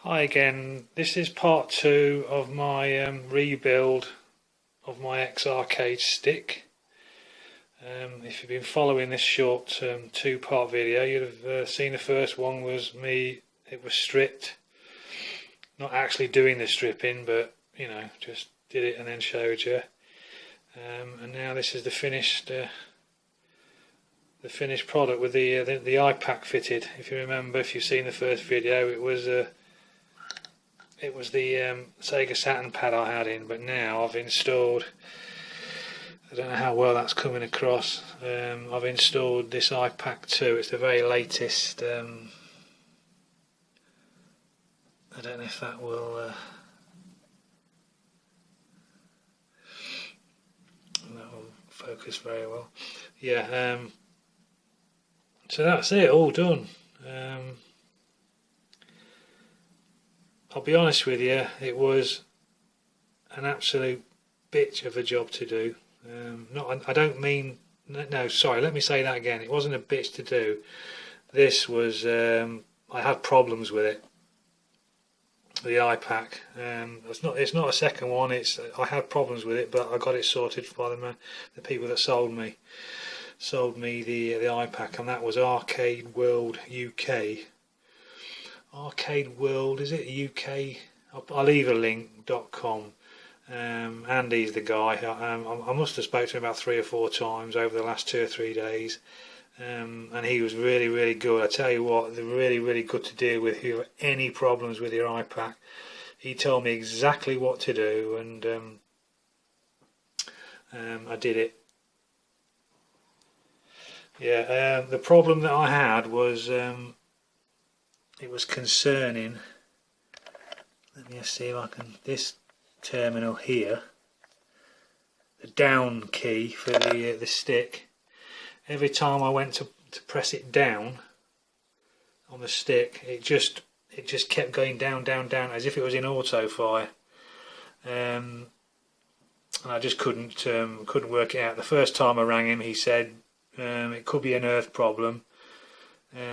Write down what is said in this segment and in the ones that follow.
Hi again, this is part 2 of my rebuild of my X-Arcade stick. If you've been following this short two-part video, you'd have seen the first one was me, it was stripped. Not actually doing the stripping, but you know, just did it and then showed you. And now this is the finished product with the I PAC fitted. If you remember, if you've seen the first video, it was the Sega Saturn pad I had in, but now I've installed, I don't know how well that's coming across, I've installed this I PAC-2. It's the very latest, I don't know if that will focus very well. Yeah, so that's it, all done. I'll be honest with you, it was an absolute bitch of a job to do. I don't mean, no, sorry, let me say that again. It wasn't a bitch to do. This was, I had problems with it, the I PAC. It's not a second one. I had problems with it, but I got it sorted by the people that sold me the I PAC, and that was Arcade World UK. Arcade World, is it UK? I'll leave a link.com. Andy's the guy. I must have spoken to him about 3 or 4 times over the last 2 or 3 days, and he was really good. I tell you what, they're really good to deal with. If you have any problems with your I PAC, he told me exactly what to do, and I did it. Yeah, the problem that I had was it was concerning. Let me see if I can, this terminal here, the down key for the stick, every time I went to press it down on the stick, it just kept going down as if it was in auto fire, and I just couldn't work it out. The first time I rang him, he said it could be an earth problem,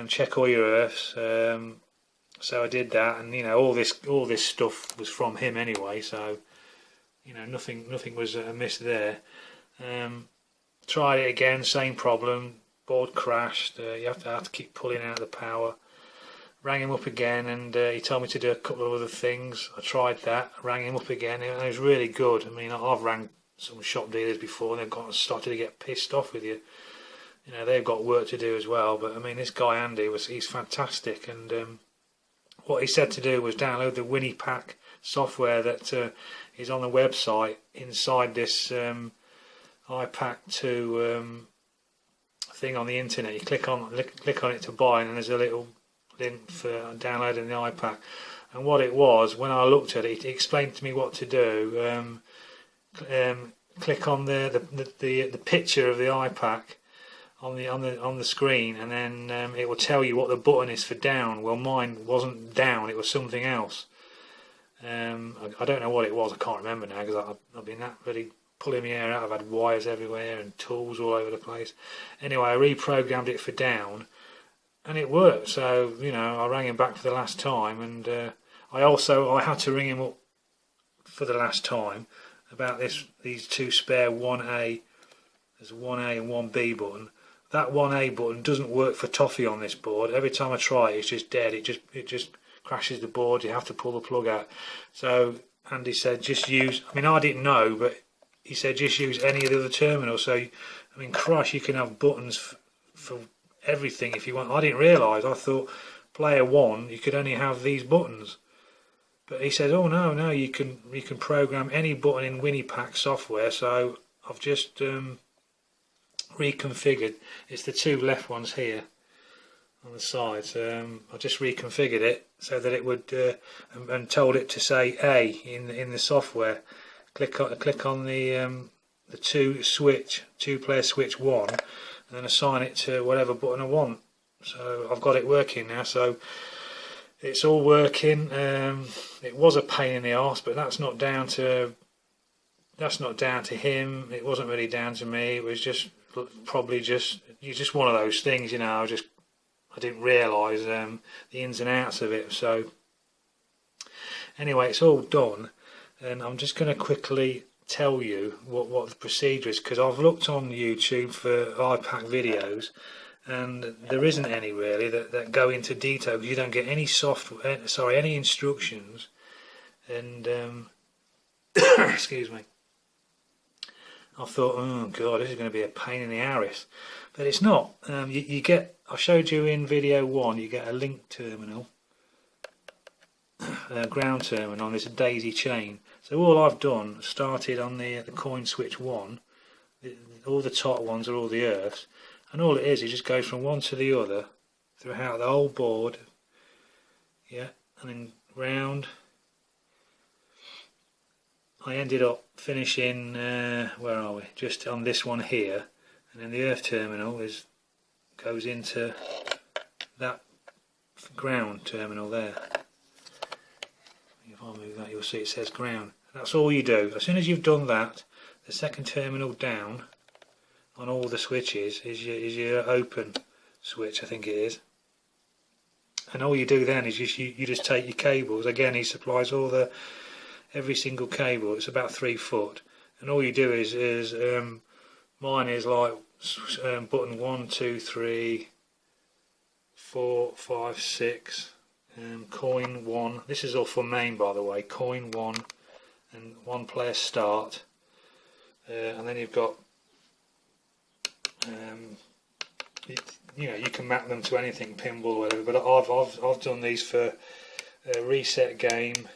check all your earths. So I did that, and you know, all this stuff was from him anyway, so you know, nothing was amiss there. Tried it again, same problem, board crashed. You have to keep pulling out the power. Rang him up again, and he told me to do a couple of other things. I tried that, rang him up again, and it was really good. I mean, I've rang some shop dealers before, and they've started to get pissed off with you. You know, they've got work to do as well, but I mean, this guy Andy he's fantastic, and what he said to do was download the Winnie Pack software that is on the website inside this I PAC-2 thing on the internet. You click on it to buy, and then there's a little link for downloading the I PAC. And what it was, when I looked at it, he explained to me what to do. Click on the picture of the I PAC on the screen, and then it will tell you what the button is for down. Well, mine wasn't down, it was something else. I don't know what it was, I can't remember now, because I've been that really pulling my hair out. I've had wires everywhere and tools all over the place. Anyway, I reprogrammed it for down, and it worked. So you know, I rang him back for the last time, and I had to ring him up for the last time about these 2 spare 1A. There's a 1A and 1B button. That 1A button doesn't work for toffee on this board. Every time I try it, it's just dead. It just crashes the board. You have to pull the plug out. So Andy said just use, I mean, I didn't know, but he said just use any of the other terminals. So I mean, Christ, you can have buttons for everything if you want. I didn't realise. I thought player 1 you could only have these buttons, but he said, oh no, you can program any button in Winnie Pack software. So I've just reconfigured. It's the 2 left ones here on the sides. I just reconfigured it so that it would and told it to say A in the software. Click on the 2-player switch 1, and then assign it to whatever button I want. So I've got it working now. So it's all working. It was a pain in the arse, but that's not down to him. It wasn't really down to me. It was just probably just one of those things, you know. I didn't realise the ins and outs of it. So Anyway, it's all done, and I'm just going to quickly tell you what the procedure is, because I've looked on YouTube for IPAC videos and there isn't any really that go into detail, because you don't get any any instructions, and excuse me, I thought, oh god, this is going to be a pain in the arse, but it's not. You get, I showed you in video 1, you get a link terminal, ground terminal, and it's a daisy chain. So all I've done, started on the coin switch 1, all the top ones are all the earths, and all it is just goes from one to the other throughout the whole board, yeah, and then round. I ended up finishing, where are we, just on this one here, and then the earth terminal goes into that ground terminal there. If I move that, you'll see it says ground. That's all you do. As soon as you've done that, the second terminal down on all the switches is your open switch, I think it is. And all you do then is you just take your cables. Again, he supplies every single cable. It's about 3 foot, and all you do is mine is like button 1, 2, 3, 4, 5, 6. Coin 1. This is all for Mame, by the way. Coin 1 and 1 player start, and then you've got you know, you can map them to anything, pinball or whatever, but I've done these for reset game,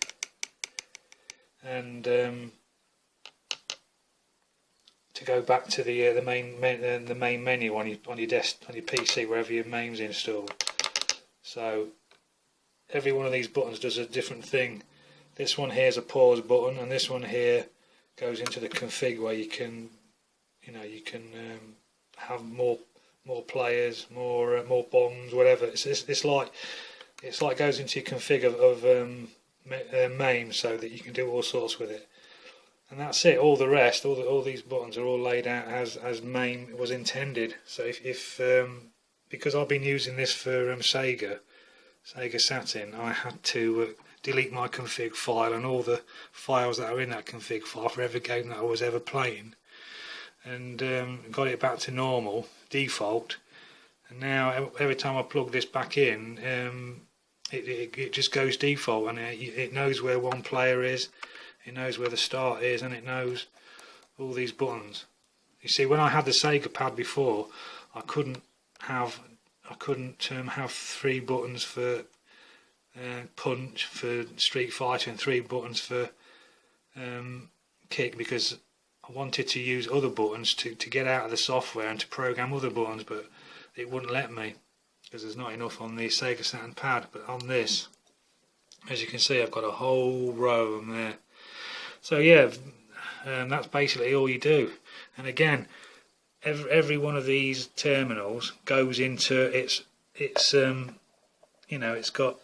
and to go back to the main menu on your PC, wherever your Mame's installed. So every one of these buttons does a different thing. This one here is a pause button, and this one here goes into the config where you can have more players, more bombs, whatever. It's like goes into your config of Mame, so that you can do all sorts with it. And that's it. All the rest, all these buttons are all laid out as Mame was intended. So if because I've been using this for Sega Saturn, I had to delete my config file and all the files that are in that config file for every game that I was ever playing, and got it back to normal default. And now every time I plug this back in, it just goes default, and it knows where one player is, it knows where the start is, and it knows all these buttons. You see, when I had the Sega pad before, I couldn't have 3 buttons for punch, for Street Fighter, and 3 buttons for kick, because I wanted to use other buttons to get out of the software and to program other buttons, but it wouldn't let me because there's not enough on the Sega Saturn pad. But on this, as you can see, I've got a whole row of them there. So yeah, that's basically all you do. And again, every one of these terminals goes into its you know, it's got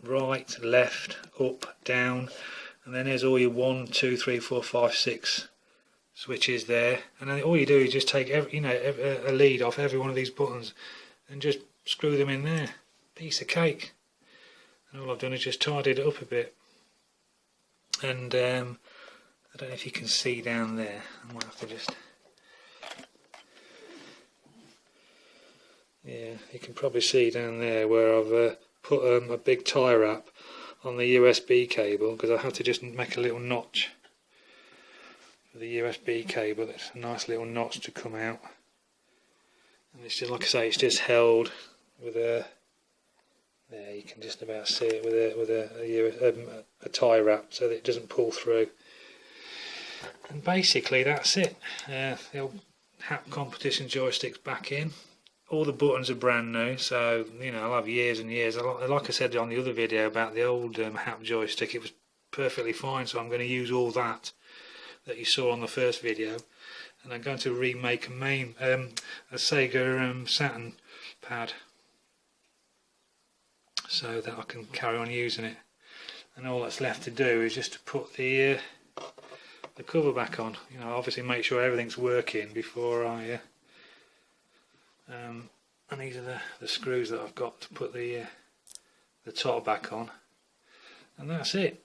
right, left, up, down, and then there's all your 1, 2, 3, 4, 5, 6 switches there, and then all you do is just take a lead off every one of these buttons and just screw them in there. Piece of cake. And all I've done is just tidied it up a bit. And I don't know if you can see down there. I might have to just, yeah, you can probably see down there where I've put a big tie wrap on the USB cable, because I had to just make a little notch for the USB cable. It's a nice little notch to come out, and it's just, like I say, it's just held with a, there you can just about see it, with a tie wrap so that it doesn't pull through. And basically that's it. The old HAP competition joystick's back in. All the buttons are brand new, so you know, I'll have years and years. Like I said on the other video about the old HAP joystick, it was perfectly fine, so I'm going to use all that you saw on the first video, and I'm going to remake a Sega Saturn pad so that I can carry on using it. And all that's left to do is just to put the cover back on. You know, obviously make sure everything's working before I and these are the screws that I've got to put the top back on. and that's it.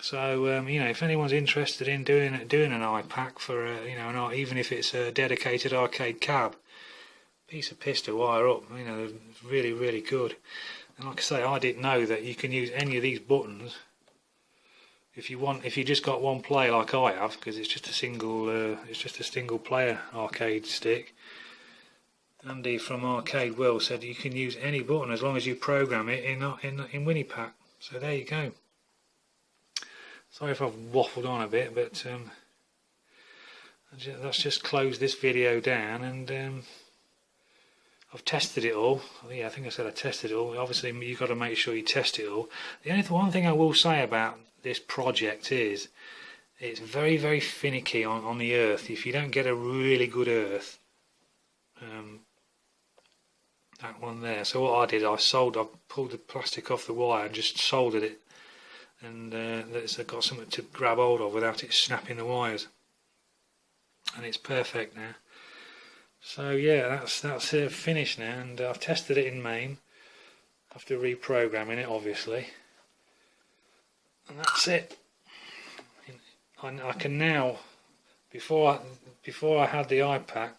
So you know, if anyone's interested in doing an I PAC for you know, even if it's a dedicated arcade cab, piece of piss to wire up. You know, really, really good. And like I say, I didn't know that you can use any of these buttons if you want. If you just got one player like I have, because it's just a single player arcade stick. Andy from Arcade World said you can use any button as long as you program it in Winnie PAC. So there you go. Sorry if I've waffled on a bit, but let's just close this video down, and I've tested it all. Yeah, I think I said I tested it all. Obviously, you've got to make sure you test it all. The only one thing I will say about this project is it's very, very finicky on the earth. If you don't get a really good earth, that one there. So what I did, I pulled the plastic off the wire and just soldered it, and I've got something to grab hold of without it snapping the wires, and it's perfect now. So yeah, that's finished now, and I've tested it in Mame after reprogramming it, obviously, and that's it. I can now, before I had the I PAC,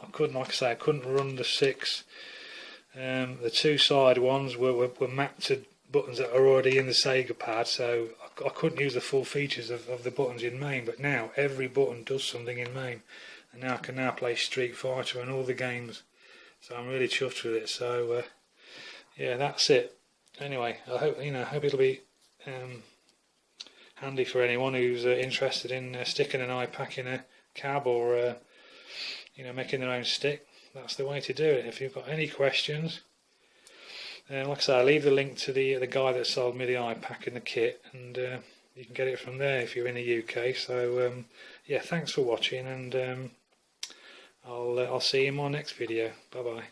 I couldn't, like I say, I couldn't run the 6. The 2 side ones were mapped to buttons that are already in the Sega pad, so I couldn't use the full features of the buttons in Mame. But now every button does something in Mame, and now I can play Street Fighter and all the games. So I'm really chuffed with it. So yeah, that's it. Anyway, I hope it'll be handy for anyone who's interested in sticking an I PAC in a cab, or making their own stick. That's the way to do it. If you've got any questions, like I say, I'll leave the link to the guy that sold me the I PAC and the kit, and you can get it from there if you're in the UK. So yeah, thanks for watching, and I'll see you in my next video. Bye bye.